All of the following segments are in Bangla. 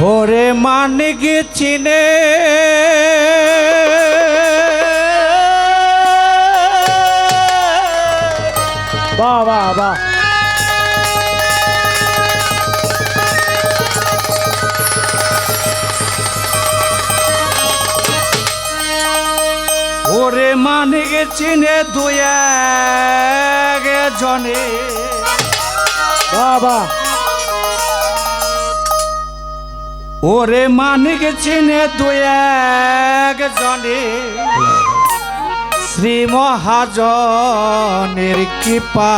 ওরে মানিক চিনে বাহ বাহ বাহ ওরে মানিক চিনে দুই এক জনে বাহ বাহ ওরে মানিক চিনে দুই এক জনে শ্রী মহাজনের কৃপা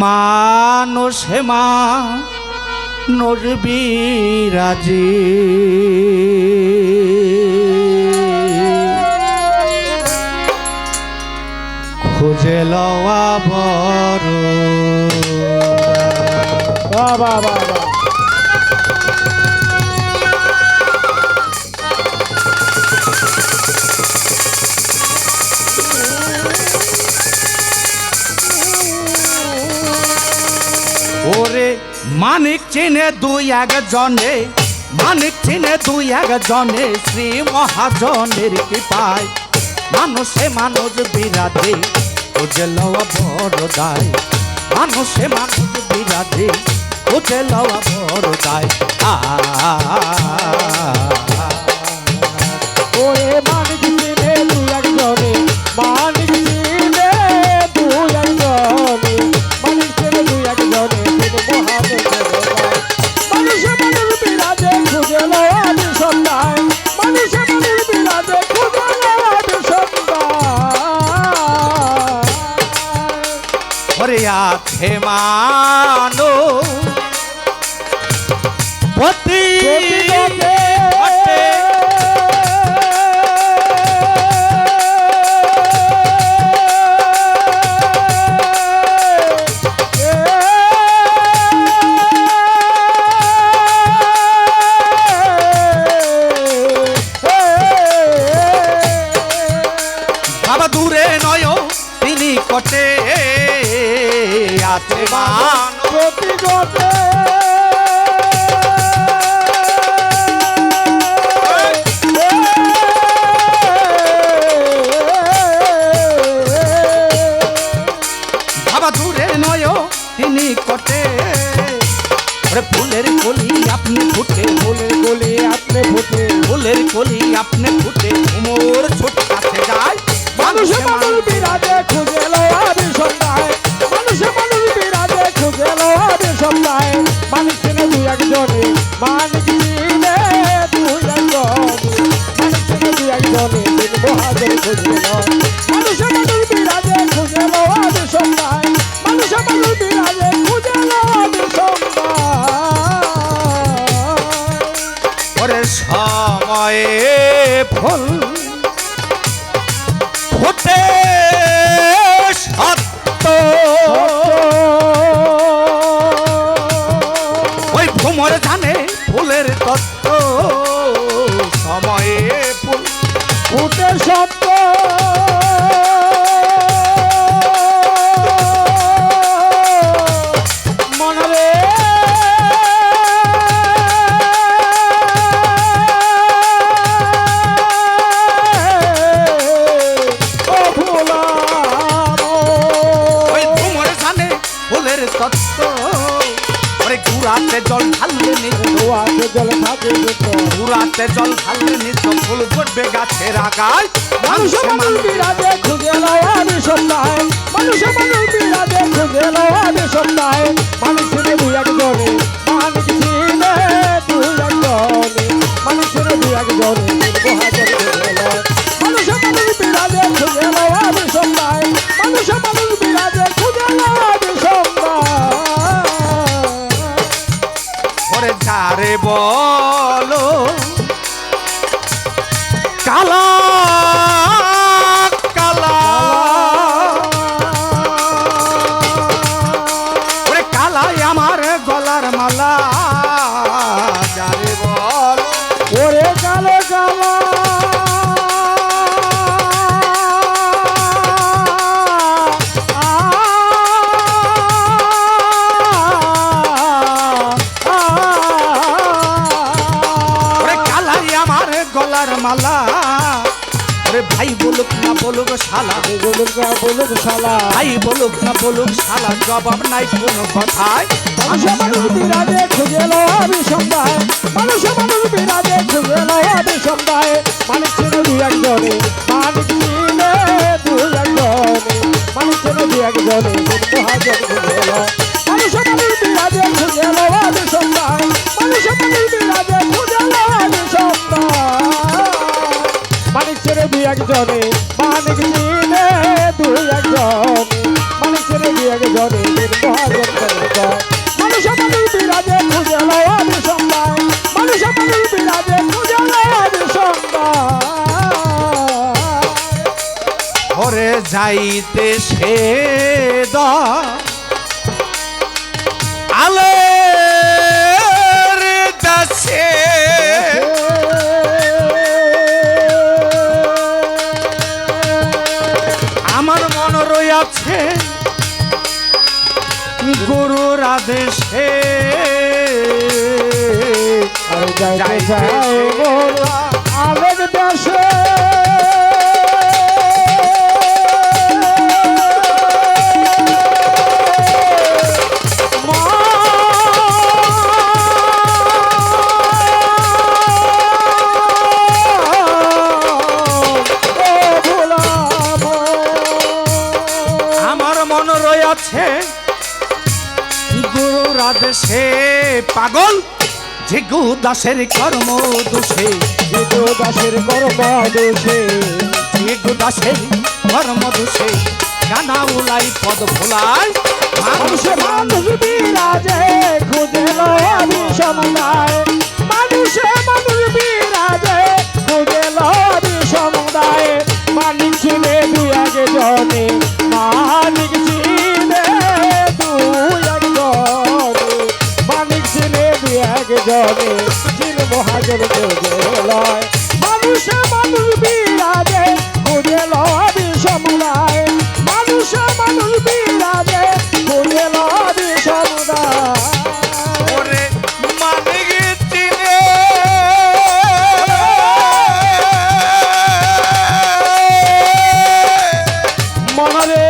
মানুষে মানুষ বিরাজি খুঁজে লওয়া বড় বাহ বাহ বাহ বাহ ওরে মানিক চিনে দুই এক জনে মানিক চিনে দুই এক জনে শ্রী মহাজনের কৃপায় মানুষে মানুষ বিরাধে খুঁজে লওয়া বড় দায় মানুষে মানুষ বিরাধে খুঁজে লওয়া বড় দায় ওরে মানিক চিনে দুই এক জনে মানিক চিনে দুই এক জনে মানিক চিনে দুই এক জনে মানুষে মানুষ বিরাজে খুঁজে লওয়া সন্ধ্যায় মানুষে মানুষ বিরাজে খুঁজে লওয়া সন্ধ্যায় ওরে আছে মানো পতি বাবা দূরে নয় তিনি কটে আছে মান প্রতি গতে বাবা দূরে নয় তিনি কটে ফুলের কলি আপনি ফুটে ফুলের গলি আপনি ফুটে ফুলের কলি আপনি ফুটে উমর ছোট কাছে যায় মানুষে মানুষ বিরাজে খুঁজে লওয়া সন্ধ্যায় মানুষে মানুষ বিরাজে খুঁজে লওয়া সন্ধ্যায় মানিক চিনে দুই এক জনে মানিক চিনে দুই এক জনে মানিক চিনে দুই এক জনে দিন মহাজন খুঁজে লয় মানুষে মানুষ বিরাজে খুঁজে লওয়া সন্ধ্যায় মানুষে মানুষ বিরাজে খুঁজে লওয়া সন্ধ্যায় ওরে সময়ে ফুল ফোটে সত্য ওই ভ্রমর জানে ফুলের তত্ত্ব সময়ে ফুল ফুটে সত্য মনরে ওই ভ্রমর জানে ফুলের তত্ত্ব ওরে ঘুরাতে জল ঢাললে নিত জল থাকে ঘুরাতে জল ঢাললে নিত ফুল ফুটবে গাছের আগায় মানুষে মানুষ বিরাজে খুঁজে লওয়া সন্ধ্যায় মানুষে মানুষ বিরাজে খুঁজে লওয়া সন্ধ্যায় মানুষ চিনে দুই এক জনে মানিক চিনে দুই এক জনে মানুষ চিনে দুই এক জনে মহাজন খুঁজে লয় মানুষে মানুষ বিরাজে খুঁজে লওয়া সন্ধ্যায় মানুষে মানুষ বিরাজে খুঁজে লওয়া সন্ধ্যায় ওরে যারে বলো কালা কালা বলুক শালা, বলুক না বলুক শালা, ভাই বলুক না বলুক শালা, জবাব নাই কোনো কথায়। মানুষে মানুষ বিরাজে খুঁজে লো বিষম দায়, মানুষে মানুষ বিরাজে খুঁজে লো বিষম দায়, মানিক ছিল দুই একজনে, মানিক ছিল দুই একজনে, মানিক ছিল দুই একজনে, মহাজন খুঁজে লো। মানুষে মানুষ বিরাজে খুঁজে লো বিষম দায়, মানুষে মানুষ বিরাজে খুঁজে লো বিষম দায়, মানিক ছিল দুই একজনে, মানিক ছিল দুই একজনে, মানিক ছিল দুই একজনে, মহাজন খুঁজে লো। মানুষে মানুষ বিরাজে খুঁজে লো বিষম দায়, মানুষে মানুষ বিরাজে খুঁজে লো বিষম দায়। ঘরে যাইতে সে আলের যাচ্ছে, আমার মন রইয়াছে গুরুর আদেশে, আর যাইতে চাই মোর আবেগ দেশে, আমার মন রইয়াছে গুরুর আদেশে, পাগল যে দাসের কর্ম দোষে, জিতু দাসের কর্ম দোষে, যে দাসের কর্ম দোষে, গানা উলাই পদ ভোলাই। মানুষে মানুষ বিরাজে খুঁজে লো বিষম দায়, মানুষে মানুষ বিরাজে খুঁজে লো বিষম দায়, মানিক ছিলে দুই একজনে, মানিক ছিলে দুই একজনে, মানিক ছিলে দুই একজনে, চির মহাজন খুঁজে লয়। মানুষে মানুষ বিরাজে খুঁজে লো বিষম দায়, মানুষে মানুষ বিরাজে খুঁজে লো বিষম দায়। ওরে মানিক চিনে মনরে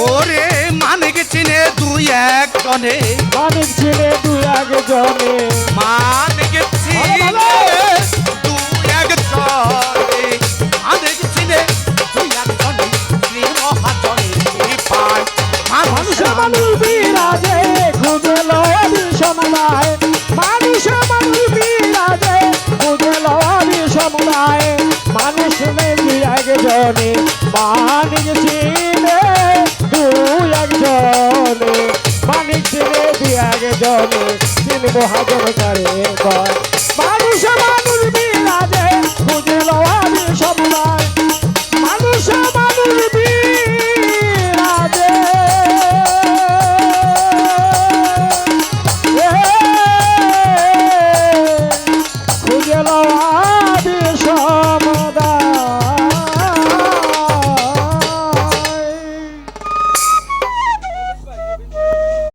ওরে মানিক চিনে দুই এক জনে, মানিক ছিলে দুই একজনে, মানিক চিনে দুই এক জনে, মানিক চিনে দুই এক জনে, শ্রী মহাজনে পায়। মানুষে মানুষ বিরাজে খুঁজে লো বিষম দায়, মানুষে মানুষ বিরাজে খুঁজে লো বিষম দায়, মানুষ দুই একজনে, মানিক ছিলে দুই একজনে, মানিক ছিলে দুই একজনে, তিন মহাজন করে কয়। মানুষে মানুষ